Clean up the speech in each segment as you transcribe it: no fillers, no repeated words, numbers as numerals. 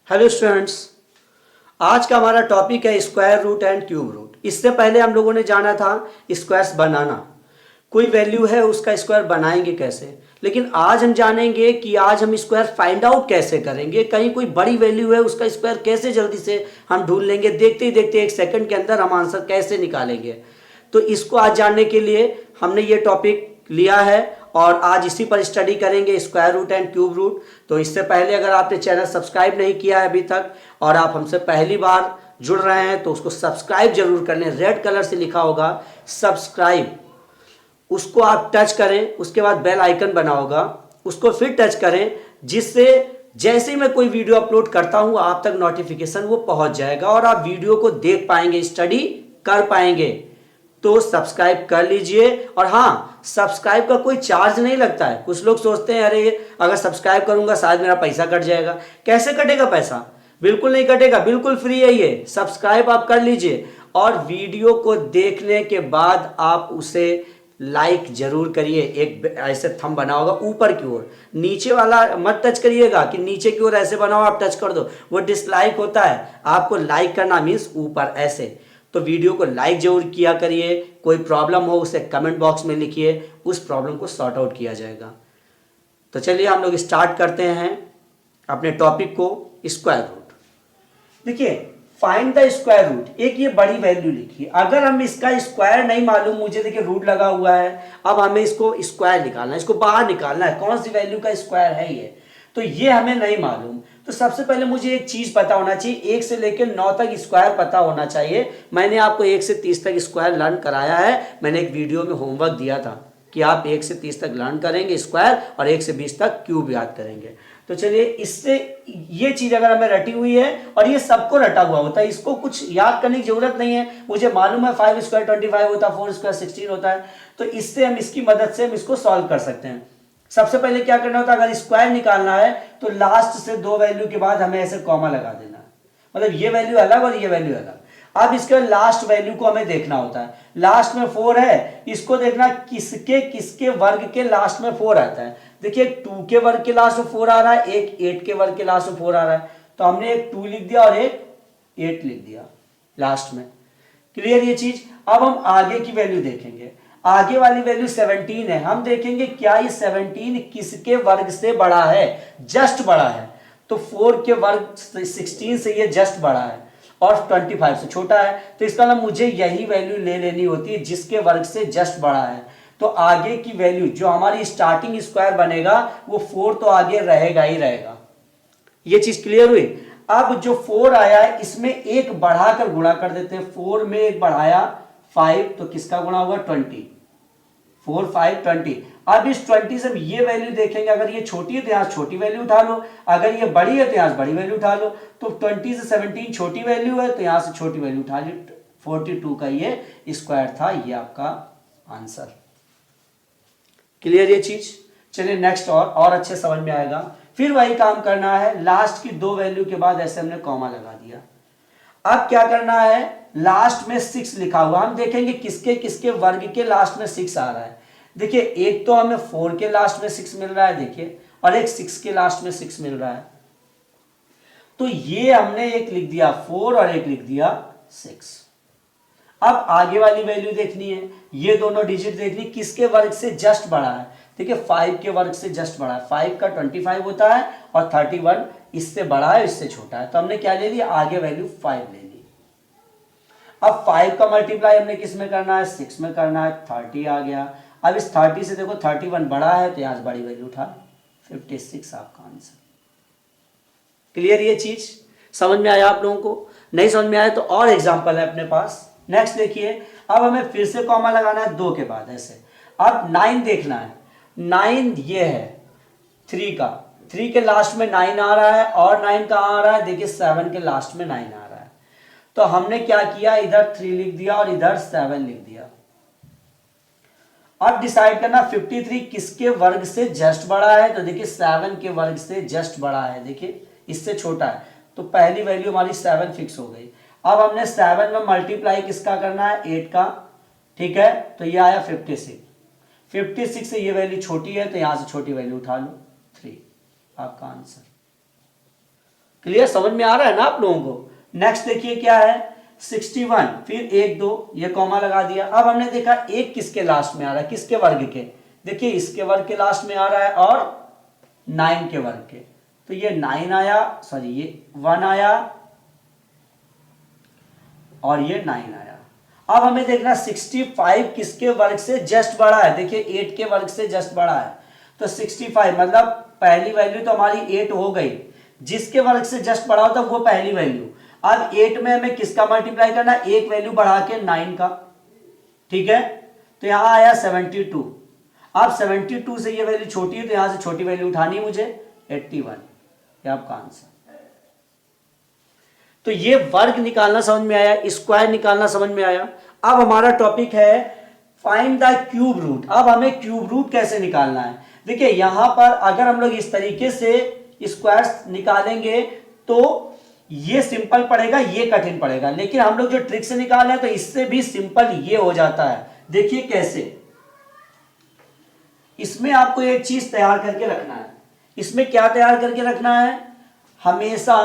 Hello students, आज का हमारा टॉपिक है square root and cube root. इससे पहले हम लोगों ने जाना था स्क्वायर्स बनाना, कोई वैल्यू है उसका स्क्वायर बनाएंगे कैसे। लेकिन आज हम जानेंगे कि आज हम स्क्वायर फाइंड आउट कैसे करेंगे, कहीं कोई बड़ी वैल्यू है उसका स्क्वायर कैसे जल्दी से हम ढूंढ लेंगे, देखते ही देखते एक सेकंड के अंदर हम आंसर कैसे निकालेंगे। तो इसको आज जानने के लिए हमने ये टॉपिक लिया है और आज इसी पर स्टडी करेंगे, square root and cube root. तो इससे पहले अगर आपने चैनल सब्सक्राइब नहीं किया है अभी तक और आप हमसे पहली बार जुड़ रहे हैं तो उसको सब्सक्राइब जरूर कर लें। रेड कलर से लिखा होगा सब्सक्राइब, उसको आप टच करें, उसके बाद बेल आइकन बना होगा उसको फिर टच करें, जिससे जैसे ही मैं कोई वीडियो अपलोड करता हूं आप तक नोटिफिकेशन वो पहुंच जाएगा और आप वीडियो को देख पाएंगे, स्टडी कर पाएंगे। तो सब्सक्राइब कर लीजिए। और हाँ, सब्सक्राइब का कोई चार्ज नहीं लगता है। कुछ लोग सोचते हैं अरे अगर सब्सक्राइब करूंगा शायद मेरा पैसा कट जाएगा। कैसे कटेगा पैसा? बिल्कुल नहीं कटेगा, बिल्कुल फ्री है ये। सब्सक्राइब आप कर लीजिए और वीडियो को देखने के बाद आप उसे लाइक जरूर करिए। एक ऐसे थंब बना होगा ऊपर की ओर, नीचे वाला मत टच करिएगा कि नीचे की ओर ऐसे बनाओ आप टच कर दो, वो डिसलाइक होता है। आपको लाइक करना मीन्स ऊपर ऐसे। तो वीडियो को लाइक जरूर किया करिए। कोई प्रॉब्लम हो उसे कमेंट बॉक्स में लिखिए, उस प्रॉब्लम को सॉर्ट आउट किया जाएगा। तो चलिए हम लोग स्टार्ट करते हैं अपने टॉपिक को, स्क्वायर रूट। देखिए, फाइंड द स्क्वायर रूट, एक ये बड़ी वैल्यू लिखिए। अगर हम इसका स्क्वायर नहीं मालूम, मुझे देखिए रूट लगा हुआ है, अब हमें इसको स्क्वायर निकालना है, इसको बाहर निकालना है, कौन सी वैल्यू का स्क्वायर है ये, तो ये हमें नहीं मालूम। तो सबसे पहले मुझे एक चीज पता होना चाहिए, 1 से लेकर 9 तक स्क्वायर पता होना चाहिए। मैंने आपको 1 से 30 तक स्क्वायर लर्न कराया है, मैंने एक वीडियो में होमवर्क दिया था कि आप 1 से 30 तक लर्न करेंगे स्क्वायर और 1 से 20 तक क्यूब याद करेंगे। तो चलिए, इससे ये चीज अगर हमें रटी हुई है और ये सबको रटा हुआ होता है, इसको कुछ याद करने की जरूरत नहीं है। मुझे मालूम है 5 स्क्वायर 25 होता है, 4 स्क्वायर 16 होता है। तो इससे हम इसकी मदद से हम इसको सॉल्व कर सकते हैं। सबसे पहले क्या करना होता है, अगर स्क्वायर निकालना है तो लास्ट से 2 वैल्यू के बाद हमें ऐसे कॉमा लगा देना है, मतलब ये वैल्यू अलग और ये वैल्यू अलग। अब इसके लास्ट वैल्यू को हमें देखना होता है। लास्ट में 4 है, इसको देखना किसके किसके वर्ग के लास्ट में 4 आता है। देखिए, 2 के वर्ग के लास्ट में 4 आ रहा है, एक 8 के वर्ग के लास्ट में 4 आ रहा है, तो हमने एक 2 लिख दिया और एक 8 लिख दिया लास्ट में। क्लियर ये चीज? अब हम आगे की वैल्यू देखेंगे। आगे वाली वैल्यू 17 है, हम देखेंगे क्या ये 17 किसके वर्ग से बड़ा है, जस्ट बड़ा है। तो 4 के वर्ग 16 से ये जस्ट बड़ा है और 25 से छोटा है, तो इसका मतलब मुझे यही वैल्यू ले लेनी होती है जिसके वर्ग से जस्ट बड़ा है। तो आगे की वैल्यू जो हमारी स्टार्टिंग स्क्वायर बनेगा वो 4 तो आगे रहेगा ही रहेगा। ये चीज क्लियर हुई? अब जो 4 आया है इसमें एक बढ़ाकर गुणा कर देते हैं। 4 में एक बढ़ाया 5, तो किसका गुणा होगा 20, 4 5 20। अब इस 20 से हम ये वैल्यू देखेंगे, अगर ये छोटी है तो यहां छोटी वैल्यू उठा लो, अगर ये बड़ी है तो यहां से बड़ी वैल्यू उठा लो। तो 20 से 17 छोटी वैल्यू है तो यहां से छोटी वैल्यू उठा ली। 42 का ये स्क्वायर था, ये आपका आंसर। क्लियर ये चीज? चलिए नेक्स्ट, और अच्छे समझ में आएगा। फिर वही काम करना है, लास्ट की 2 वैल्यू के बाद ऐसे हमने कॉमा लगा दिया। अब क्या करना है, लास्ट में 6 लिखा हुआ, हम देखेंगे किसके किसके वर्ग के लास्ट में 6 आ रहा है। देखिए, एक तो हमें 4 के लास्ट में 6 मिल रहा है, देखिए, और एक 6 के लास्ट में 6 मिल रहा है। तो ये हमने एक लिख दिया 4 और एक लिख दिया 6। अब आगे वाली वैल्यू देखनी है, ये दोनों डिजिट देखनी किसके वर्ग से जस्ट बड़ा है। देखिए, 5 के वर्ग से जस्ट बड़ा है, 5 का 25 होता है और 31 इससे बड़ा है, इससे छोटा है। तो हमने क्या ले लिया, आगे वैल्यू 5 ले ली। अब 5 का मल्टीप्लाई हमने किस में करना है, 6 में करना है, 30 आ गया। अब इस 30 से देखो 31 बड़ा है तो यहां से बड़ी वैल्यू उठा, 56 आपका आंसर। क्लियर ये चीज? समझ में आया आप लोगों को? नहीं समझ में आया तो और एग्जांपल है अपने पास। नेक्स्ट देखिए, अब हमें फिर से कॉमा लगाना है 2 के बाद ऐसे। अब 9 देखना है, 9 ये है 3 का, 3 के लास्ट में 9 आ रहा है और 9 कहां आ रहा है, देखिए 7 के लास्ट में 9 आ रहा है। तो हमने क्या किया, इधर 3 लिख दिया और इधर 7 लिख दिया। अब डिसाइड करना 53 किसके वर्ग से जस्ट बड़ा है, तो देखिए 7 के वर्ग से जस्ट बड़ा है, देखिए इससे छोटा है, तो पहली वैल्यू हमारी 7 फिक्स हो गई। अब हमने 7 में मल्टीप्लाई किसका करना है, 8 का, ठीक है, तो ये आया 56। 56 से ये वैल्यू छोटी है तो यहां से छोटी वैल्यू उठा लो 3, आपका आंसर। क्लियर, समझ में आ रहा है ना आप लोगों को। नेक्स्ट देखिए क्या है 61, फिर 1 2 ये कॉमा लगा दिया। अब हमने देखा एक किसके लास्ट में आ रहा है, किसके वर्ग के, देखिए इसके वर्ग के लास्ट में आ रहा है और 9 के वर्ग के, तो ये 9 आया, सॉरी ये 1 आया और ये 9 आया। अब हमें देखना 65 किसके वर्ग से जस्ट बड़ा है, देखिए 8 के वर्ग से जस्ट बड़ा है, तो 65 मतलब पहली वैल्यू तो हमारी 8 हो गई, जिसके वर्ग से जस्ट बड़ा होता वो पहली वैल्यू। अब 8 में हमें किसका मल्टीप्लाई करना, एक वैल्यू बढ़ा के 9 का, ठीक है, तो यहां आया 72। अब 72 से ये वैल्यू छोटी है तो यहां से छोटी वैल्यू उठानी मुझे 81, ये आपका आंसर। तो ये वर्ग निकालना समझ में आया, स्क्वायर निकालना समझ में आया। अब हमारा टॉपिक है फाइंड द क्यूब रूट। अब हमें क्यूब रूट कैसे निकालना है, देखिए यहां पर अगर हम लोग इस तरीके से स्क्वायर निकालेंगे तो ये सिंपल पड़ेगा, ये कठिन पड़ेगा, लेकिन हम लोग जो ट्रिक से निकाल रहे हैं तो इससे भी सिंपल ये हो जाता है। देखिए कैसे, इसमें आपको एक चीज तैयार करके रखना है। इसमें क्या तैयार करके रखना है, हमेशा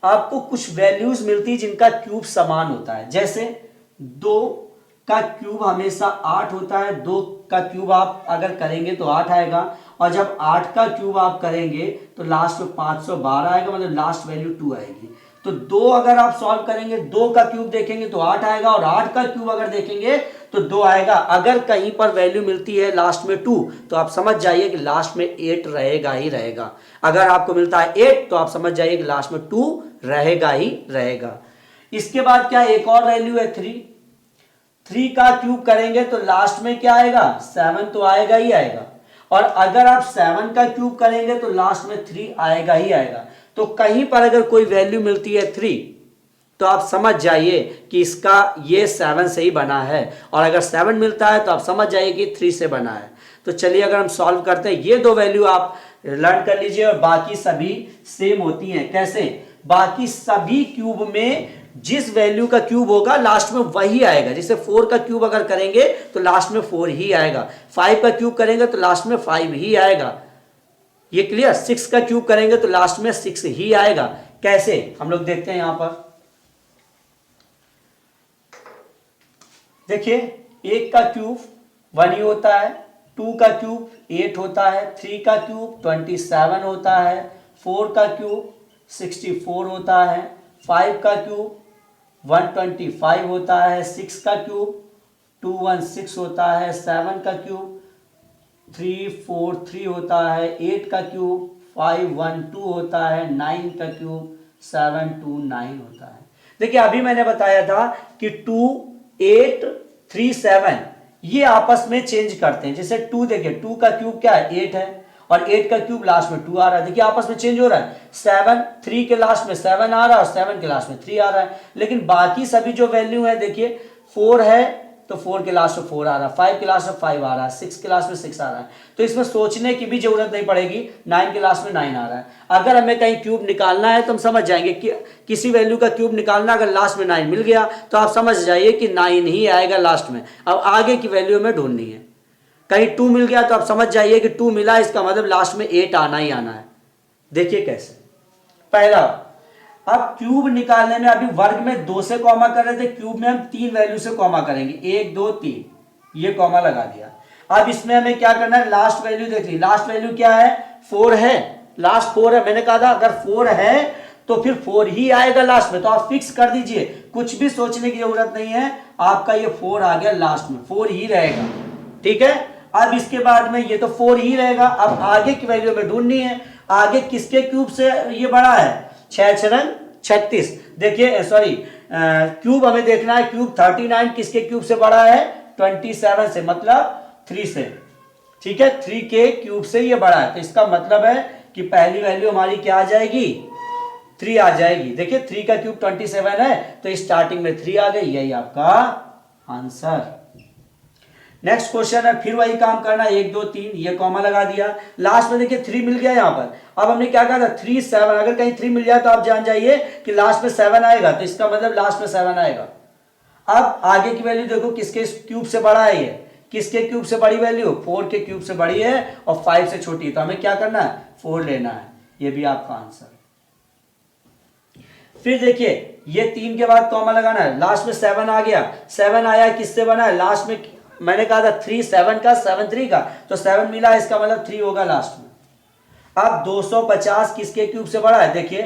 आपको कुछ वैल्यूज मिलती जिनका क्यूब समान होता है। जैसे 2 का क्यूब हमेशा 8 होता है, 2 का क्यूब आप अगर करेंगे तो 8 आएगा, और जब 8 का क्यूब आप करेंगे तो लास्ट में 512 आएगा, मतलब लास्ट वैल्यू 2 आएगी। तो 2 अगर आप सॉल्व करेंगे, 2 का क्यूब देखेंगे तो 8 आएगा, और 8 का क्यूब अगर देखेंगे तो 2 आएगा। अगर कहीं पर वैल्यू मिलती है लास्ट में 2 तो आप समझ जाइए कि लास्ट में 8 रहेगा ही रहेगा। अगर आपको मिलता है 8 तो आप समझ जाइए कि लास्ट में 2 रहेगा ही रहेगा। इसके बाद क्या, एक और वैल्यू है 3। 3 का क्यूब करेंगे तो लास्ट में क्या आएगा, 7 तो आएगा ही आएगा, और अगर आप 7 का क्यूब करेंगे तो लास्ट में 3 आएगा ही आएगा। तो कहीं पर अगर कोई वैल्यू मिलती है 3 तो आप समझ जाइए कि इसका ये 7 से ही बना है, और अगर 7 मिलता है तो आप समझ जाइए कि 3 से बना है। तो चलिए अगर हम सॉल्व करते हैं, ये 2 वैल्यू आप लर्न कर लीजिए, और बाकी सभी सेम होती हैं। कैसे, बाकी सभी क्यूब में जिस वैल्यू का क्यूब होगा लास्ट में वही आएगा। जैसे 4 का क्यूब अगर करेंगे तो लास्ट में 4 ही आएगा, 5 का क्यूब करेंगे तो लास्ट में 5 ही आएगा, ये क्लियर। 6 का क्यूब करेंगे तो लास्ट में 6 ही आएगा। कैसे, हम लोग देखते हैं यहां पर, देखिए 1 का क्यूब 1 ही होता है, 2 का क्यूब 8 होता है, 3 का क्यूब 27 होता है, 4 का क्यूब 64 होता है, 5 का क्यूब 125 होता है, 6 का क्यूब 216 होता है, 7 का क्यूब 343 होता है, 8 का क्यूब 512 होता है, 9 का क्यूब 729 होता है। देखिए अभी मैंने बताया था कि 2 8 3 7 ये आपस में चेंज करते हैं। जैसे 2 देखिए, 2 का क्यूब क्या है, 8 है, और 8 का क्यूब लास्ट में 2 आ रहा है, देखिए आपस में चेंज हो रहा है। 7 3 के लास्ट में 7 आ रहा है और 7 के लास्ट में 3 आ रहा है, लेकिन बाकी सभी जो वैल्यू है देखिए 4 है तो 4 के लास्ट में 4 आ रहा है, 5 के लास्ट में 5 आ रहा है, 6 के लास्ट में 6 आ रहा है, तो इसमें सोचने की भी जरूरत नहीं पड़ेगी। 9 के लास्ट में 9 आ रहा है। अगर हमें कहीं क्यूब निकालना है तो हम समझ जाएंगे कि किसी वैल्यू का क्यूब निकालना, अगर लास्ट में 9 मिल गया तो आप समझ जाइए कि 9 ही आएगा लास्ट में। अब आगे की वैल्यू हमें ढूंढनी है। कहीं 2 मिल गया तो आप समझ जाइए कि 2 मिला, इसका मतलब लास्ट में 8 आना ही आना है। देखिए कैसे, पहला, अब क्यूब निकालने में अभी वर्ग में 2 से कॉमा कर रहे थे, क्यूब में हम 3 वैल्यू से कॉमा करेंगे, 1 2 3, ये कॉमा लगा दिया। अब इसमें हमें क्या करना है, लास्ट वैल्यू देख ली, लास्ट वैल्यू क्या है, 4 है, लास्ट 4 है। मैंने कहा था अगर 4 है तो फिर 4 ही आएगा लास्ट में, तो आप फिक्स कर दीजिए, कुछ भी सोचने की जरूरत नहीं है, आपका ये 4 आ गया, लास्ट में 4 ही रहेगा, ठीक है। अब इसके बाद में ये तो 4 ही रहेगा। अब आगे की वैल्यू में ढूंढनी है, आगे किसके क्यूब से ये बड़ा है, 6 6 36, देखिए सॉरी क्यूब हमें देखना है, क्यूब 39 किसके क्यूब से बड़ा है, 27 से, मतलब 3 से, ठीक है, 3 के क्यूब से ये बड़ा है। तो इसका मतलब है कि पहली वैल्यू हमारी क्या आ जाएगी, 3 आ जाएगी। देखिए 3 का क्यूब 27 है तो स्टार्टिंग में 3 आ गई, यही आपका आंसर। नेक्स्ट क्वेश्चन है, फिर वही काम करना, 1 2 3, ये कॉमा लगा दिया, लास्ट में देखिए 3 मिल गया यहां पर। अब हमने क्या कहा था, 3 7, अगर कहीं 3 मिल जाए तो आप जान जाइए कि लास्ट में 7 आएगा, तो इसका मतलब लास्ट में 7 आएगा। अब आगे की वैल्यू देखो, किसके क्यूब से बड़ा है, ये किसके क्यूब से बड़ी वैल्यू, 4 के क्यूब से बड़ी है और 5 से छोटी है, तो हमें क्या करना है, 4 लेना है, ये भी आपका आंसर। फिर देखिए ये 3 के बाद कॉमा लगाना है, लास्ट में 7 आ गया, 7 आया किससे बना है, लास्ट में मैंने कहा था 3 7 का 7 3 का, तो 7 मिला, इसका मतलब 3 होगा लास्ट में। अब 250 किसके क्यूब से बड़ा है, देखिए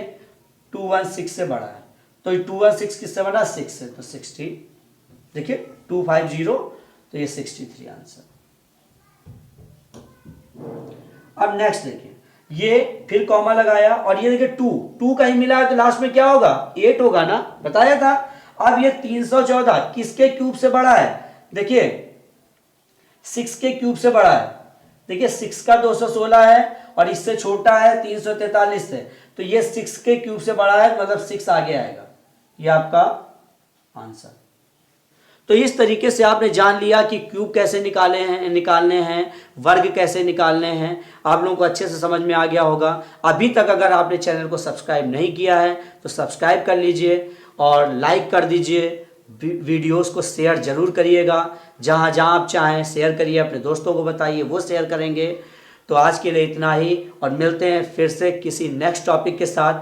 216 से बड़ा है, तो 216 किससे बना, 6 से, तो 60, देखिए 250, तो ये 63 आंसर। अब नेक्स्ट देखिए, ये फिर कॉमा लगाया और ये देखिए 2 का ही मिला है, तो लास्ट में क्या होगा, 8 होगा ना, बताया था। अब ये 314 किसके क्यूब से बड़ा है, देखिए 6 के क्यूब से बड़ा है, देखिए 6 का 216 है और इससे छोटा है 343 से, तो ये 6 के क्यूब से बड़ा है, मतलब 6 आगे आएगा, ये आपका आंसर। तो इस तरीके से आपने जान लिया कि क्यूब कैसे निकालने हैं, वर्ग कैसे निकालने हैं, आप लोगों को अच्छे से समझ में आ गया होगा। अभी तक अगर आपने चैनल को सब्सक्राइब नहीं किया है तो सब्सक्राइब कर लीजिए और लाइक कर दीजिए, वीडियोस को शेयर जरूर करिएगा, जहाँ जहाँ आप चाहें शेयर करिए, अपने दोस्तों को बताइए, वो शेयर करेंगे। तो आज के लिए इतना ही और मिलते हैं फिर से किसी नेक्स्ट टॉपिक के साथ।